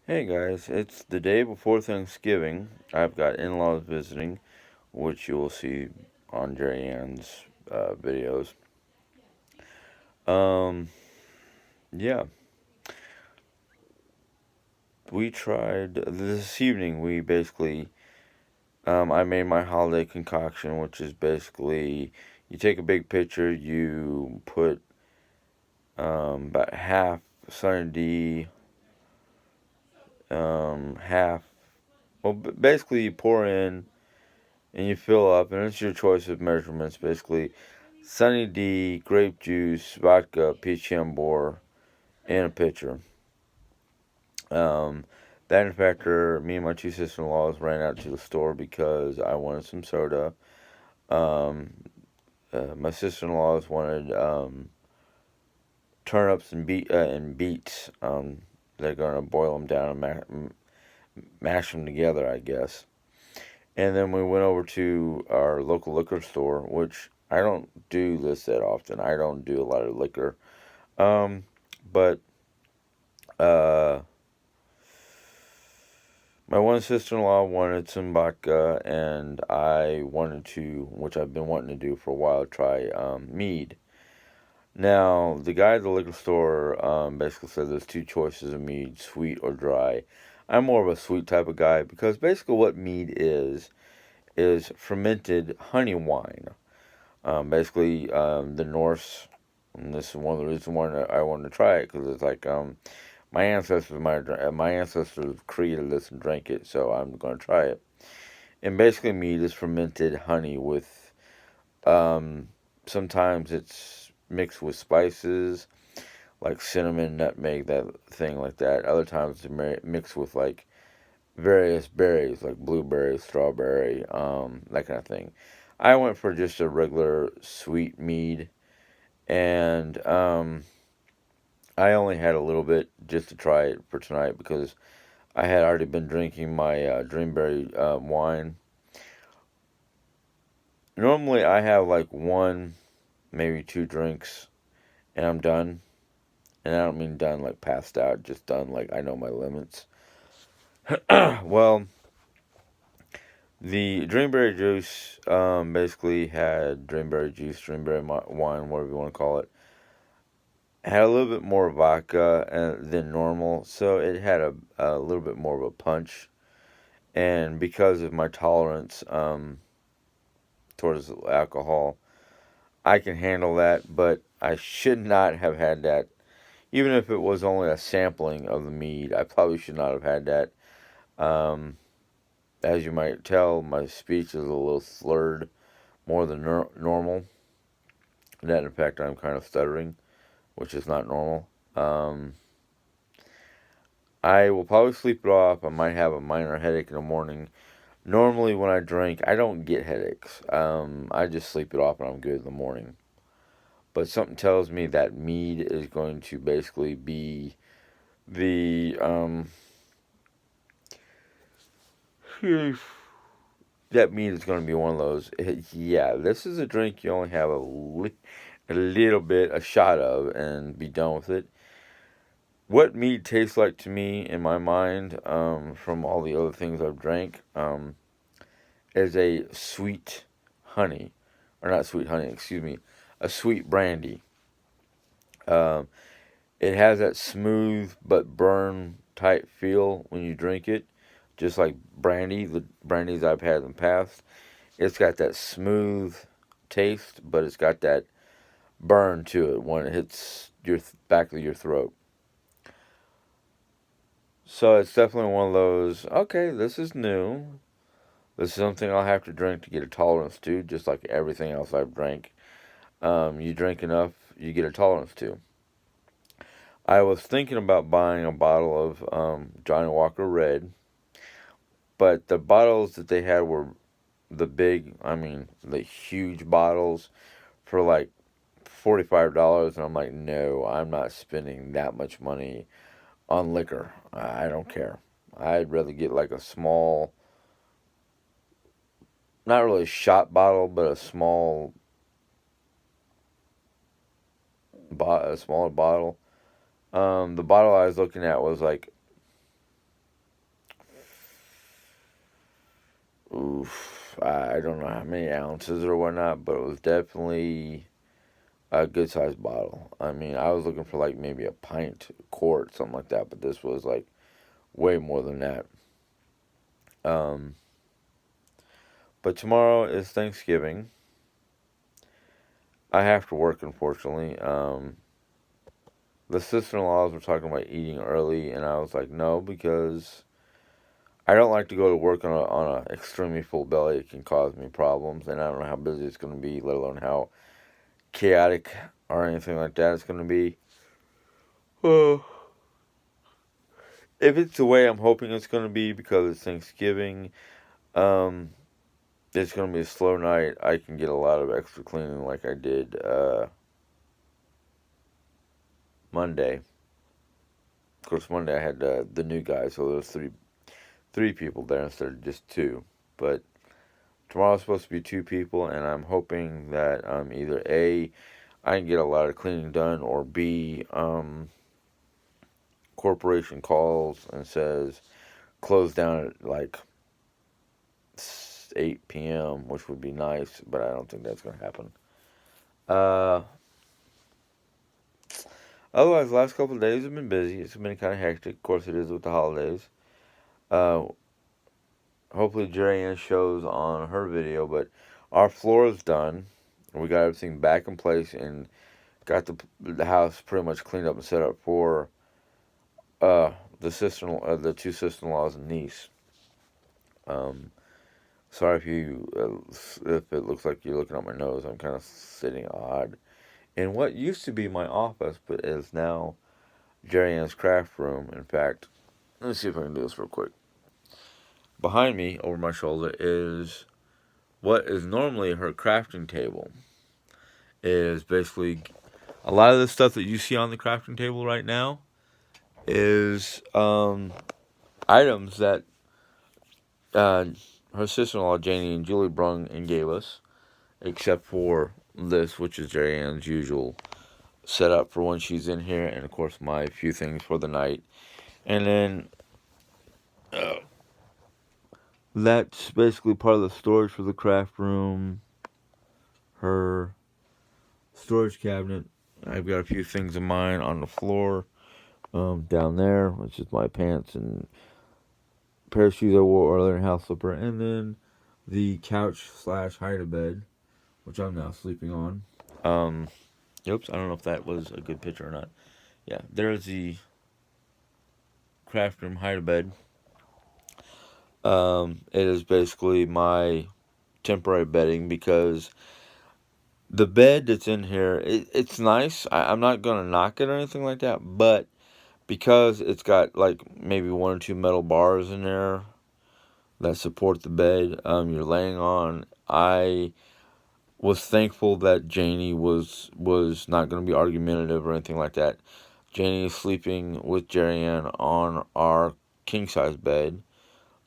Hey guys, it's the day before Thanksgiving. I've got in-laws visiting, which you will see on Jerry Ann's videos. Um, yeah, we tried this evening. I made my holiday concoction, which is basically you take a big picture, you put about half Sunny D, half. Well, basically you pour in and you fill up, and it's your choice of measurements. Basically, Sunny D, grape juice, vodka, peach Chambord, and a pitcher. Um, that in factor, me and my two sister-in-laws ran out to the store because I wanted some soda. Um, my sister-in-laws wanted turnips and beets. They're gonna boil them down and mash them together, I guess. And then we went over to our local liquor store, which I don't do this that often. I don't do a lot of liquor. Um, but uh, my one sister in law wanted some vodka, and I wanted to, which I've been wanting to do for a while, try mead. Now, the guy at the liquor store basically said there's two choices of mead, sweet or dry. I'm more of a sweet type of guy because basically what mead is fermented honey wine. The Norse, and this is one of the reasons why I wanted to try it because it's like my ancestors created this and drank it, so I'm going to try it. And basically, mead is fermented honey with um, sometimes it's mixed with spices like cinnamon, nutmeg, that thing like that. Other times it's mixed with like various berries like blueberry, strawberry, that kind of thing. I went for just a regular sweet mead, and I only had a little bit just to try it for tonight because I had already been drinking my Dreamberry wine. Normally, I have like one, maybe two drinks, and I'm done. And I don't mean done like passed out, just done like I know my limits. Well, the Dreamberry juice basically had Dreamberry juice, wine, whatever you want to call it. Had a little bit more vodka than normal, so it had a little bit more of a punch. And because of my tolerance towards alcohol, I can handle that, but I should not have had that. Even if it was only a sampling of the mead, I probably should not have had that. Um, as you might tell, my speech is a little slurred, more than normal. That, in fact, I'm kind of stuttering, which is not normal. Um, I will probably sleep it off. I might have a minor headache in the morning. Normally, when I drink, I don't get headaches. I just sleep it off and I'm good in the morning. But something tells me that mead is going to basically be the that mead is going to be one of those. Yeah, this is a drink you only have a little bit, a shot of, and be done with it. What mead tastes like to me, in my mind, from all the other things I've drank, is a sweet honey, or not sweet honey, excuse me, a sweet brandy. Um, it has that smooth but burn type feel when you drink it, just like brandy. The brandies I've had in the past, it's got that smooth taste, but it's got that burn to it when it hits your back of your throat. So it's definitely one of those. Okay, this is new. This is something I'll have to drink to get a tolerance to, just like everything else I've drank. You drink enough, you get a tolerance to. I was thinking about buying a bottle of Johnny Walker Red, but the bottles that they had were the huge bottles for like $45, and I'm like, no, I'm not spending that much money on liquor. I don't care. I'd rather get like a small, not really a shot bottle, but a smaller bottle. The bottle I was looking at was like oof, I don't know how many ounces or whatnot, but it was definitely a good sized bottle. I mean, I was looking for like maybe a pint, quart, something like that, but this was like way more than that. Um, but tomorrow is Thanksgiving. I have to work, unfortunately. The sister-in-laws were talking about eating early, and I was like, no, because I don't like to go to work on a extremely full belly. It can cause me problems, and I don't know how busy it's going to be, let alone how chaotic or anything like that it's going to be. Well, if it's the way I'm hoping it's going to be because it's Thanksgiving, um, it's going to be a slow night. I can get a lot of extra cleaning like I did Monday. Of course, Monday I had the new guy, so there was three people there instead of just two. But tomorrow's supposed to be two people, and I'm hoping that either A, I can get a lot of cleaning done, or B, corporation calls and says close down at like 8 p.m., which would be nice, but I don't think that's going to happen. Uh, Otherwise, the last couple of days have been busy. It's been kind of hectic. Of course, it is with the holidays. Uh, Hopefully, Jerry Ann shows on her video, but our floor is done. We got everything back in place and got the house pretty much cleaned up and set up for uh, the two sister-in-laws and niece. Um, Sorry if it looks like you're looking at my nose. I'm kind of sitting odd in what used to be my office, but is now Jerry Ann's craft room. In fact, let me see if I can do this real quick. Behind me, over my shoulder, is what is normally her crafting table. It is basically a lot of the stuff that you see on the crafting table right now is items that uh, her sister-in-law Janie and Julie brung and gave us, except for this, which is Jerry Ann's usual setup for when she's in here, and of course my few things for the night. And then uh, that's basically part of the storage for the craft room. Her storage cabinet. I've got a few things of mine on the floor down there, which is my pants and pair of shoes I wore earlier, and house slipper, and then the couch slash hide a bed, which I'm now sleeping on. Um, Oops, I don't know if that was a good picture or not. Yeah, there's the craft room hide a bed. It is basically my temporary bedding because the bed that's in here, it's nice. I'm not gonna knock it or anything like that, but because it's got like maybe one or two metal bars in there that support the bed you're laying on, I was thankful that Janie was not going to be argumentative or anything like that. Janie is sleeping with Jerry Ann on our king size bed.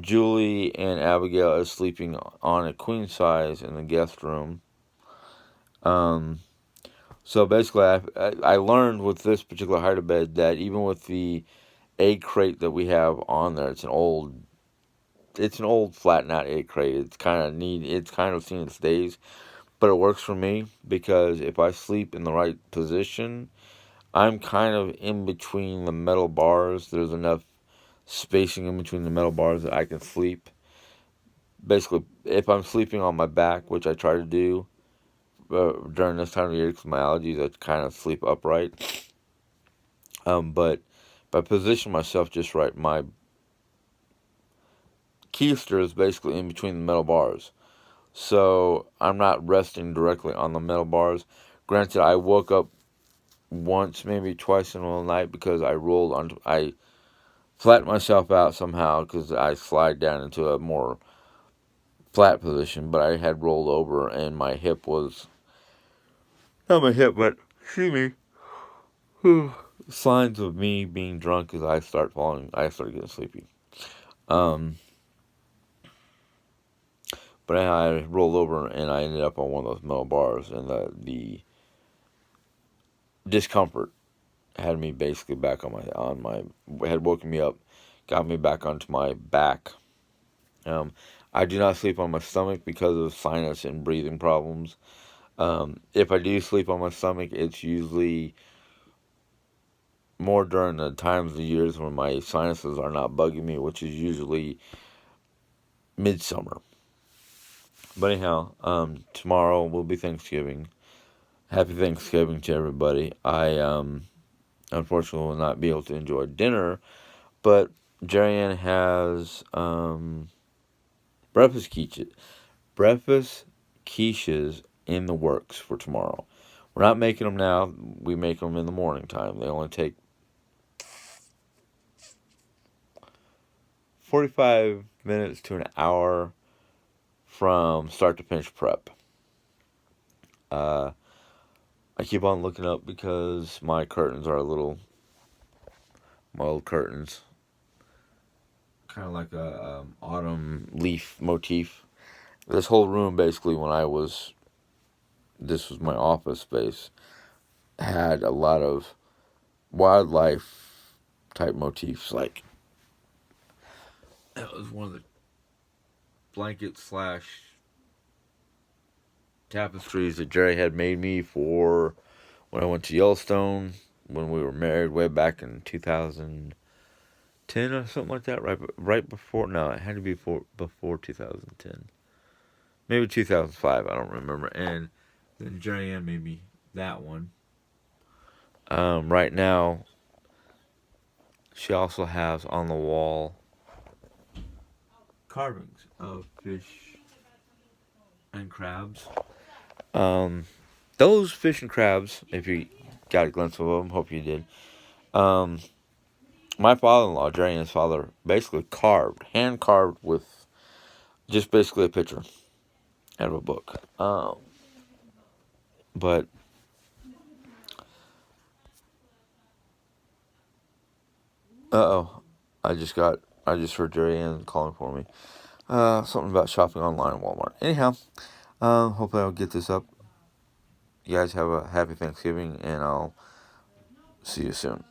Julie and Abigail are sleeping on a queen size in the guest room. Um, so basically, I learned with this particular height of bed that even with the egg crate that we have on there, it's an old flat knot egg crate. It's kind of seen its days, but it works for me because if I sleep in the right position, I'm kind of in between the metal bars. There's enough spacing in between the metal bars that I can sleep. Basically, if I'm sleeping on my back, which I try to do during this time of year because of my allergies, I kind of sleep upright. But if I position myself just right, my keister is basically in between the metal bars. So I'm not resting directly on the metal bars. Granted, I woke up once, maybe twice in the night because I flattened myself out somehow because I slide down into a more flat position, but I had rolled over and my hip was, not my hip, but, excuse me, signs of me being drunk as I started getting sleepy. Um, but I rolled over and I ended up on one of those metal bars, and the discomfort had me basically back had woken me up, got me back onto my back. Um, I do not sleep on my stomach because of sinus and breathing problems. If I do sleep on my stomach, it's usually more during the times of the years when my sinuses are not bugging me, which is usually midsummer. But anyhow, tomorrow will be Thanksgiving. Happy Thanksgiving to everybody. I unfortunately will not be able to enjoy dinner, but Jerry Ann has breakfast quiches, breakfast quiches in the works for tomorrow. We're not making them now. We make them in the morning time. They only take 45 minutes to an hour from start to finish prep. I keep on looking up because my curtains are my old curtains, kind of like a autumn leaf motif. This whole room, basically, this was my office space, had a lot of wildlife type motifs. Like, that was one of the blanket slash tapestries that Jerry had made me for when I went to Yellowstone when we were married way back in 2010 or something like that. Right before, no, it had to be before 2010, maybe 2005. I don't remember. And then Jerry Ann made me that one. Right now, she also has on the wall carvings of fish and crabs. Those fish and crabs, if you got a glimpse of them, hope you did. My father-in-law, Jerry Ann's father, basically hand carved with just basically a picture out of a book. But I just heard Jerry Ann calling for me. Something about shopping online at Walmart. Anyhow, hopefully I'll get this up. You guys have a happy Thanksgiving, and I'll see you soon.